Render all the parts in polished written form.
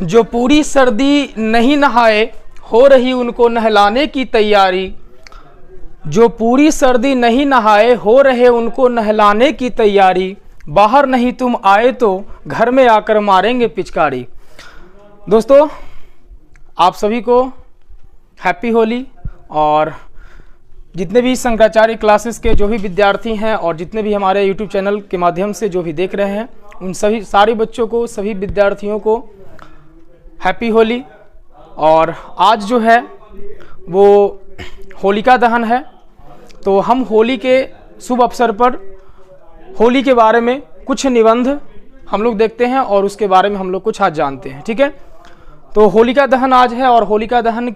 जो पूरी सर्दी नहीं नहाए हो रही उनको नहलाने की तैयारी। जो पूरी सर्दी नहीं नहाए हो रहे उनको नहलाने की तैयारी। बाहर नहीं तुम आए तो घर में आकर मारेंगे पिचकारी। दोस्तों आप सभी को हैप्पी होली। और जितने भी शंकराचार्य क्लासेस के जो भी विद्यार्थी हैं और जितने भी हमारे यूट्यूब चैनल के माध्यम से जो भी देख रहे हैं उन सभी सारे बच्चों को, सभी विद्यार्थियों को हैप्पी होली। और आज जो है वो होलिका दहन है, तो हम होली के शुभ अवसर पर होली के बारे में कुछ निबंध हम लोग देखते हैं और उसके बारे में हम लोग कुछ आज जानते हैं। ठीक है, तो होलिका दहन आज है और होलिका दहन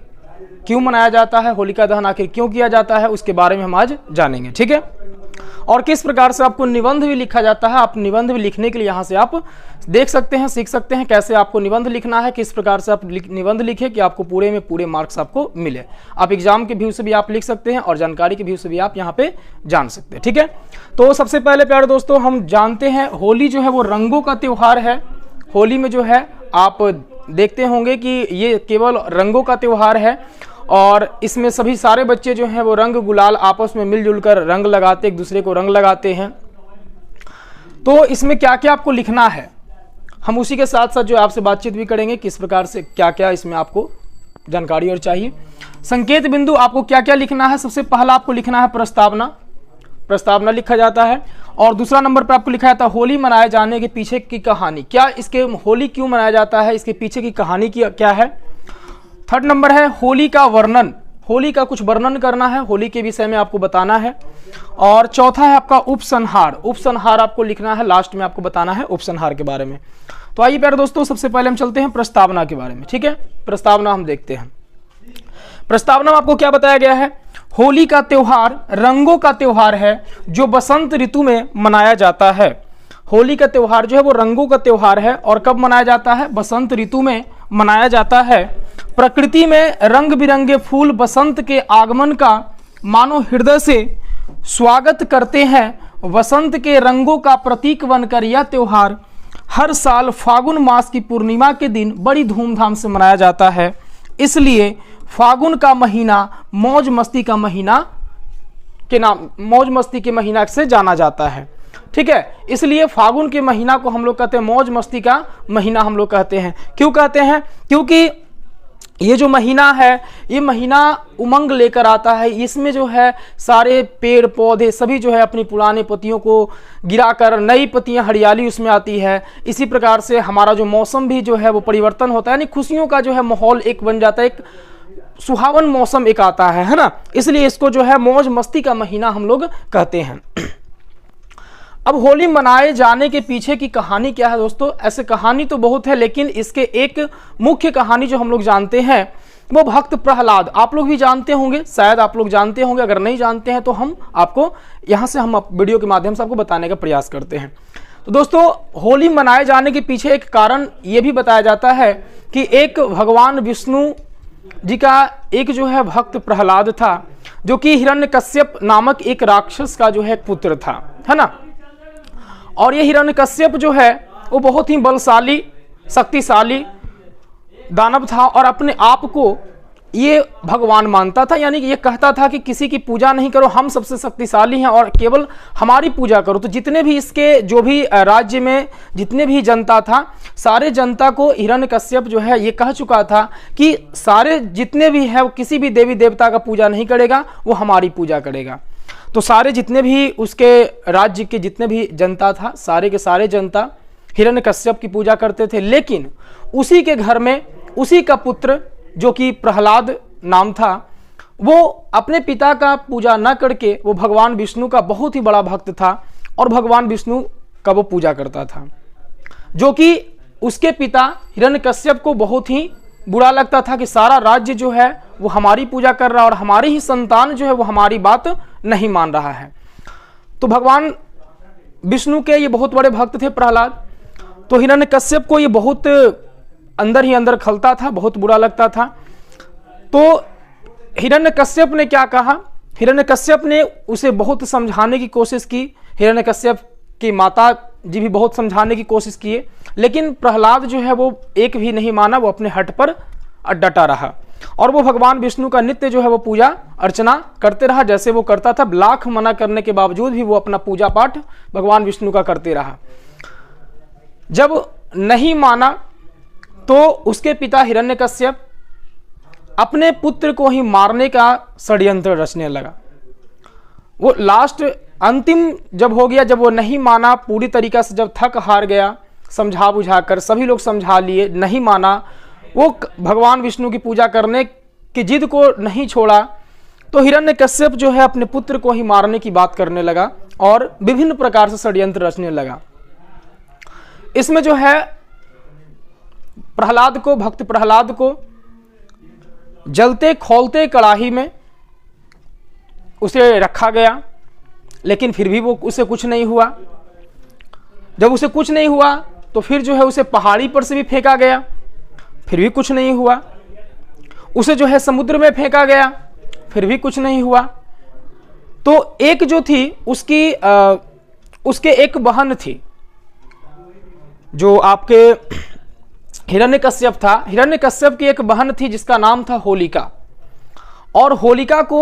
क्यों मनाया जाता है, होलिका दहन आखिर क्यों किया जाता है, उसके बारे में हम आज जानेंगे। ठीक है, और किस प्रकार से आपको निबंध भी लिखा जाता है। आप निबंध भी लिखने के लिए यहाँ से आप देख सकते हैं, सीख सकते हैं कैसे आपको निबंध लिखना है, किस प्रकार से आप निबंध लिखें कि आपको पूरे में पूरे मार्क्स आपको मिले। आप एग्जाम के व्यू से भी आप लिख सकते हैं और जानकारी के व्यू से भी आप यहाँ पे जान सकते हैं। ठीक है, तो सबसे पहले प्यारे दोस्तों हम जानते हैं होली जो है वो रंगों का त्यौहार है। होली में जो है आप देखते होंगे कि ये केवल रंगों का त्यौहार है और इसमें सभी सारे बच्चे जो हैं वो रंग गुलाल आपस में मिलजुल कर रंग लगाते, एक दूसरे को रंग लगाते हैं। तो इसमें क्या क्या आपको लिखना है, हम उसी के साथ साथ जो आपसे बातचीत भी करेंगे किस प्रकार से क्या क्या इसमें आपको जानकारी और चाहिए। संकेत बिंदु आपको क्या क्या लिखना है। सबसे पहला आपको लिखना है प्रस्तावना। प्रस्तावना लिखा जाता है। और दूसरा नंबर पर आपको लिखा जाता है होली मनाए जाने के पीछे की कहानी। क्या इसके होली क्यों मनाया जाता है, इसके पीछे की कहानी क्या है। थर्ड नंबर है होली का वर्णन, होली का कुछ वर्णन करना है, होली के विषय में आपको बताना है। और चौथा है आपका उपसंहार। उपसंहार आपको लिखना है, लास्ट में आपको बताना है उपसंहार के बारे में। तो आइए प्यारे दोस्तों सबसे पहले हम चलते हैं प्रस्तावना के बारे में। ठीक है, प्रस्तावना हम देखते हैं। प्रस्तावना में आपको क्या बताया गया है, होली का त्योहार रंगों का त्योहार है जो बसंत ऋतु में मनाया जाता है। होली का त्योहार जो है वो रंगों का त्योहार है और कब मनाया जाता है, बसंत ऋतु में मनाया जाता है। प्रकृति में रंग बिरंगे फूल बसंत के आगमन का मानो हृदय से स्वागत करते हैं। वसंत के रंगों का प्रतीक बनकर यह त्योहार हर साल फागुन मास की पूर्णिमा के दिन बड़ी धूमधाम से मनाया जाता है। इसलिए फागुन का महीना मौज मस्ती का महीना के नाम, मौज मस्ती के महीना से जाना जाता है। ठीक है, इसलिए फागुन के महीना को हम लोग कहते हैं मौज मस्ती का महीना हम लोग कहते हैं। क्यों कहते हैं, क्योंकि ये जो महीना है ये महीना उमंग लेकर आता है। इसमें जो है सारे पेड़ पौधे सभी जो है अपनी पुराने पत्तियों को गिराकर नई पत्तियां हरियाली उसमें आती है। इसी प्रकार से हमारा जो मौसम भी जो है वो परिवर्तन होता है, यानी खुशियों का जो है माहौल एक बन जाता है, एक सुहावन मौसम एक आता है ना। इसलिए इसको जो है मौज मस्ती का महीना हम लोग कहते हैं। अब होली मनाए जाने के पीछे की कहानी क्या है दोस्तों, ऐसे कहानी तो बहुत है लेकिन इसके एक मुख्य कहानी जो हम लोग जानते हैं वो भक्त प्रहलाद। आप लोग भी जानते होंगे, शायद आप लोग जानते होंगे, अगर नहीं जानते हैं तो हम आपको यहाँ से हम वीडियो के माध्यम से आपको बताने का प्रयास करते हैं। तो दोस्तों होली मनाए जाने के पीछे एक कारण ये भी बताया जाता है कि एक भगवान विष्णु जी का एक जो है भक्त प्रहलाद था जो कि हिरण्यकश्यप नामक एक राक्षस का जो है पुत्र था, है ना। और ये हिरण्यकश्यप जो है वो बहुत ही बलशाली शक्तिशाली दानव था और अपने आप को ये भगवान मानता था, यानी कि ये कहता था कि किसी की पूजा नहीं करो, हम सबसे शक्तिशाली हैं और केवल हमारी पूजा करो। तो जितने भी इसके जो भी राज्य में जितने भी जनता था सारे जनता को हिरण्यकश्यप जो है ये कह चुका था कि सारे जितने भी है वो किसी भी देवी देवता का पूजा नहीं करेगा, वो हमारी पूजा करेगा। तो सारे जितने भी उसके राज्य के जितने भी जनता था सारे के सारे जनता हिरण्यकश्यप की पूजा करते थे। लेकिन उसी के घर में उसी का पुत्र जो कि प्रहलाद नाम था वो अपने पिता का पूजा न करके वो भगवान विष्णु का बहुत ही बड़ा भक्त था और भगवान विष्णु का वो पूजा करता था, जो कि उसके पिता हिरण्यकश्यप को बहुत ही बुरा लगता था कि सारा राज्य जो है वो हमारी पूजा कर रहा है और हमारी ही संतान जो है वो हमारी बात नहीं मान रहा है। तो भगवान विष्णु के ये बहुत बड़े भक्त थे प्रहलाद। तो हिरण्यकश्यप को ये बहुत अंदर ही अंदर खलता था, बहुत बुरा लगता था। तो हिरण्यकश्यप ने क्या कहा, हिरण्यकश्यप ने उसे बहुत समझाने की कोशिश की। हिरण्यकश्यप की माता जी भी बहुत समझाने की कोशिश किए, लेकिन प्रहलाद जो है वो एक भी नहीं माना, वो अपने हट पर डटा रहा और वो भगवान विष्णु का नित्य जो है वो पूजा अर्चना करते रहा, जैसे वो करता था। लाख मना करने के बावजूद भी वो अपना पूजा पाठ भगवान विष्णु का करते रहा। जब नहीं माना तो उसके पिता हिरण्यकश्यप अपने पुत्र को ही मारने का षड्यंत्र रचने लगा। वो लास्ट अंतिम जब हो गया, जब वो नहीं माना पूरी तरीका से, जब थक हार गया, समझा बुझाकर सभी लोग समझा लिए, नहीं माना, वो भगवान विष्णु की पूजा करने की जिद को नहीं छोड़ा, तो हिरण्यकश्यप जो है अपने पुत्र को ही मारने की बात करने लगा और विभिन्न प्रकार से षड्यंत्र रचने लगा। इसमें जो है प्रहलाद को, भक्त प्रहलाद को जलते खौलते कड़ाही में उसे रखा गया, लेकिन फिर भी वो उसे कुछ नहीं हुआ। जब उसे कुछ नहीं हुआ तो फिर जो है उसे पहाड़ी पर से भी फेंका गया, फिर भी कुछ नहीं हुआ। उसे जो है समुद्र में फेंका गया, फिर भी कुछ नहीं हुआ। तो एक जो थी उसके एक बहन थी, जो आपके हिरण्यकश्यप था, हिरण्यकश्यप की एक बहन थी जिसका नाम था होलिका। और होलिका को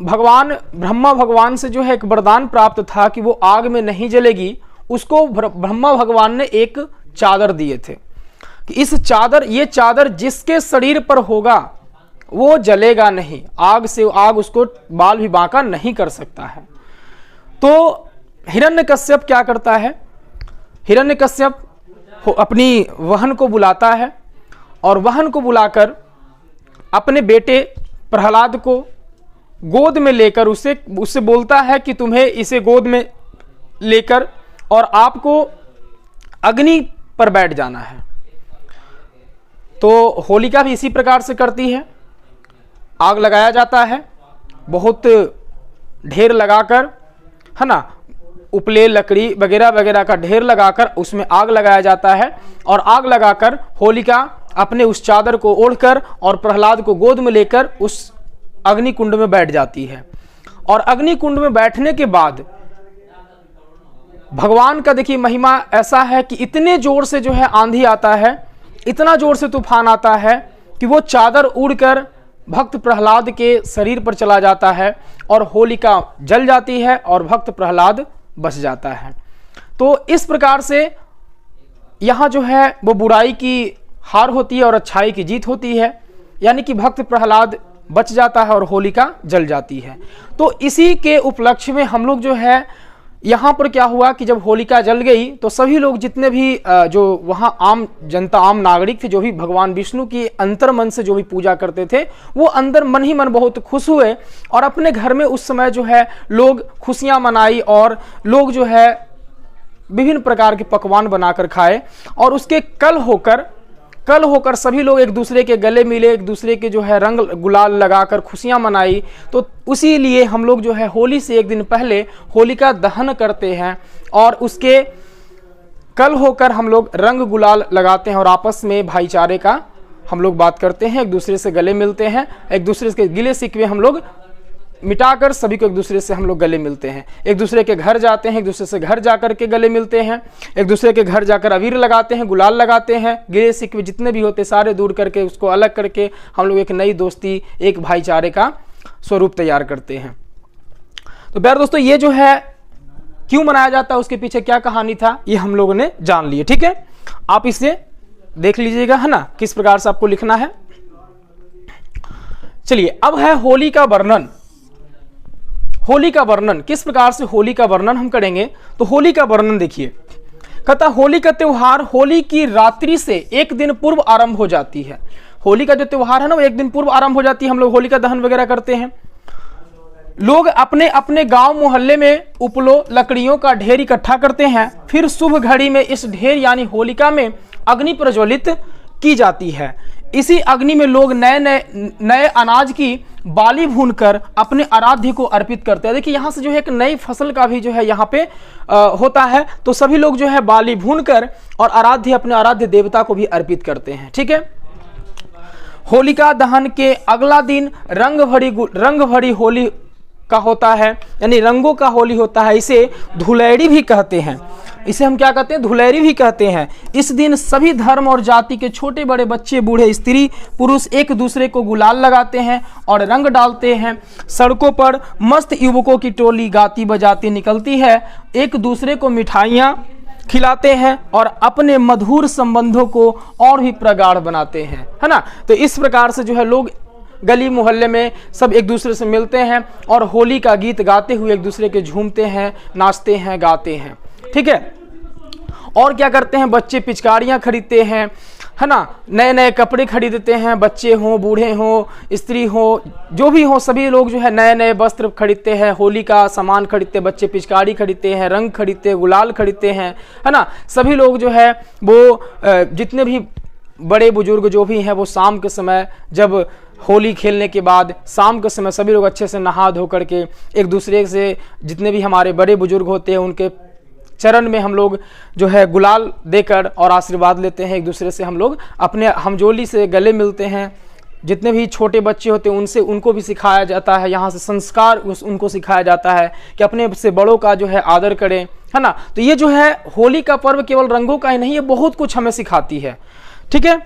भगवान ब्रह्मा भगवान से जो है एक वरदान प्राप्त था कि वो आग में नहीं जलेगी। उसको ब्रह्मा भगवान ने एक चादर दिए थे कि ये चादर जिसके शरीर पर होगा वो जलेगा नहीं, आग से आग उसको बाल भी बांका नहीं कर सकता है। तो हिरण्यकश्यप क्या करता है, हिरण्यकश्यप अपनी वहन को बुलाता है और वहन को बुलाकर अपने बेटे प्रहलाद को गोद में लेकर उससे बोलता है कि तुम्हें इसे गोद में लेकर और आपको अग्नि पर बैठ जाना है। तो होलिका भी इसी प्रकार से करती है, आग लगाया जाता है, बहुत ढेर लगाकर, है ना, उपले लकड़ी वगैरह वगैरह का ढेर लगाकर उसमें आग लगाया जाता है और आग लगाकर होलिका अपने उस चादर को ओढ़कर और प्रहलाद को गोद में लेकर उस अग्नि कुंड में बैठ जाती है। और अग्नि कुंड में बैठने के बाद भगवान का देखिए महिमा ऐसा है कि इतने जोर से जो है आंधी आता है, इतना जोर से तूफान आता है कि वो चादर उड़कर भक्त प्रहलाद के शरीर पर चला जाता है और होलिका जल जाती है और भक्त प्रहलाद बच जाता है। तो इस प्रकार से यहाँ जो है वो बुराई की हार होती है और अच्छाई की जीत होती है, यानी कि भक्त प्रहलाद बच जाता है और होलिका जल जाती है। तो इसी के उपलक्ष्य में हम लोग जो है यहाँ पर क्या हुआ कि जब होलिका जल गई तो सभी लोग जितने भी जो वहाँ आम जनता, आम नागरिक थे, जो भी भगवान विष्णु की अंतर मन से जो भी पूजा करते थे, वो अंदर मन ही मन बहुत खुश हुए और अपने घर में उस समय जो है लोग खुशियाँ मनाई और लोग जो है विभिन्न प्रकार के पकवान बनाकर खाए। और उसके कल होकर सभी लोग एक दूसरे के गले मिले, एक दूसरे के जो है रंग गुलाल लगाकर खुशियां मनाई। तो उसी लिए हम लोग जो है होली से एक दिन पहले होलिका दहन करते हैं और उसके कल होकर हम लोग रंग गुलाल लगाते हैं और आपस में भाईचारे का हम लोग बात करते हैं, एक दूसरे से गले मिलते हैं, एक दूसरे के गिले शिकवे हम लोग मिटाकर सभी को एक दूसरे से हम लोग गले मिलते हैं। एक दूसरे के घर जाते हैं, एक दूसरे से घर जाकर के गले मिलते हैं, एक दूसरे के घर जाकर अबीर लगाते हैं, गुलाल लगाते हैं, गिले शिकवे जितने भी होते सारे दूर करके उसको अलग करके हम लोग एक नई दोस्ती, एक भाईचारे का स्वरूप तैयार करते हैं। तो प्यारे दोस्तों, ये जो है क्यों मनाया जाता है, उसके पीछे क्या कहानी था, ये हम लोगों ने जान लिया। ठीक है, आप इसे देख लीजिएगा, है ना, किस प्रकार से आपको लिखना है। चलिए, अब है होली का वर्णन। होली का वर्णन किस प्रकार से होली का वर्णन हम करेंगे, तो होली का वर्णन देखिए, कहता होली का त्योहार होली की रात्रि से एक दिन पूर्व आरंभ हो जाती है। होली का जो त्योहार है ना वो एक दिन पूर्व आरंभ हो जाती है। हम लोग होलिका दहन वगैरह करते हैं। लोग अपने अपने गांव मोहल्ले में उपलो लकड़ियों का ढेर इकट्ठा करते हैं, फिर शुभ घड़ी में इस ढेर यानी होलिका में अग्नि प्रज्वलित की जाती है। इसी अग्नि में लोग नए अनाज की बाली भूनकर अपने आराध्य को अर्पित करते हैं। देखिए यहाँ से जो है एक नई फसल का भी जो है यहाँ पे होता है, तो सभी लोग जो है बाली भूनकर और अपने आराध्य देवता को भी अर्पित करते हैं। ठीक है, होलिका दहन के अगला दिन रंग भरी का होता है, यानी रंगों का होली होता है। इसे धुलेड़ी भी कहते हैं। इसे हम क्या कहते हैं? धुलेड़ी भी कहते हैं। इस दिन सभी धर्म और जाति के छोटे बड़े बच्चे, बूढ़े, स्त्री, पुरुष एक दूसरे को गुलाल लगाते हैं और रंग डालते हैं। सड़कों पर मस्त युवकों की टोली गाती बजाती निकलती है, एक दूसरे को मिठाइयाँ खिलाते हैं और अपने मधुर संबंधों को और भी प्रगाढ़ बनाते हैं, है ना। तो इस प्रकार से जो है लोग गली मोहल्ले में सब एक दूसरे से मिलते हैं और होली का गीत गाते हुए एक दूसरे के झूमते हैं, नाचते हैं, गाते हैं, ठीक है। और क्या करते हैं? बच्चे पिचकारियाँ खरीदते हैं, है ना, नए नए कपड़े खरीदते हैं। बच्चे हों, बूढ़े हों, स्त्री हो, जो भी हो, सभी लोग जो है नए नए वस्त्र खरीदते हैं, होली का सामान खरीदते हैं। बच्चे पिचकारी खरीदते हैं, रंग खरीदते हैं, गुलाल खरीदते हैं, है ना। सभी लोग जो है वो जितने भी बड़े बुजुर्ग जो भी हैं वो शाम के समय, जब होली खेलने के बाद शाम के समय सभी लोग अच्छे से नहा धो करके एक दूसरे से, जितने भी हमारे बड़े बुजुर्ग होते हैं उनके चरण में हम लोग जो है गुलाल देकर और आशीर्वाद लेते हैं। एक दूसरे से हम लोग अपने हमजोली से गले मिलते हैं। जितने भी छोटे बच्चे होते हैं उनको भी सिखाया जाता है, यहाँ से संस्कार उनको सिखाया जाता है कि अपने से बड़ों का जो है आदर करें, है ना। तो ये जो है होली का पर्व केवल रंगों का ही नहीं, ये बहुत कुछ हमें सिखाती है, ठीक है।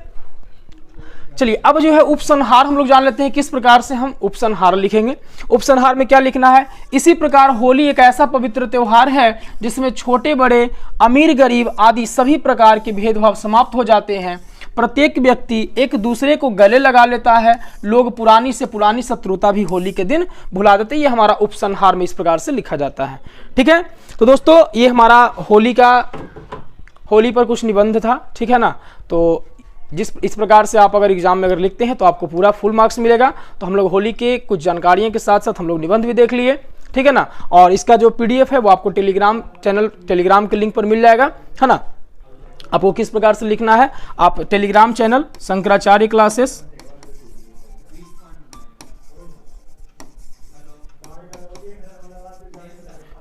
चलिए अब जो है उपसंहार हम लोग जान लेते हैं, किस प्रकार से हम उपसंहार लिखेंगे। उपसंहार में क्या लिखना है? इसी प्रकार होली एक ऐसा पवित्र त्योहार है जिसमें छोटे बड़े, अमीर गरीब आदि सभी प्रकार के भेदभाव समाप्त हो जाते हैं। प्रत्येक व्यक्ति एक दूसरे को गले लगा लेता है। लोग पुरानी से पुरानी शत्रुता भी होली के दिन भुला देते हैं। ये हमारा उपसंहार में इस प्रकार से लिखा जाता है, ठीक है। तो दोस्तों ये हमारा होली पर कुछ निबंध था, ठीक है ना। तो इस प्रकार से आप अगर एग्जाम में अगर लिखते हैं तो आपको पूरा फुल मार्क्स मिलेगा। तो हम लोग होली के कुछ जानकारियों के साथ साथ हम लोग निबंध भी देख लिए, ठीक है ना। और इसका जो PDF है वो आपको टेलीग्राम के लिंक पर मिल जाएगा, है ना। आपको किस प्रकार से लिखना है? आप Telegram channel Shankaracharya classes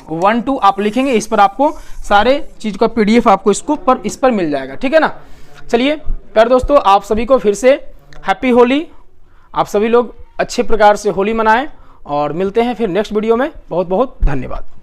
one two आप लिखेंगे, इस पर आपको सारे चीज का PDF आपको इस पर मिल जाएगा, ठीक है ना। चलिए प्यारे दोस्तों, आप सभी को फिर से हैप्पी होली। आप सभी लोग अच्छे प्रकार से होली मनाएं और मिलते हैं फिर नेक्स्ट वीडियो में। बहुत बहुत धन्यवाद।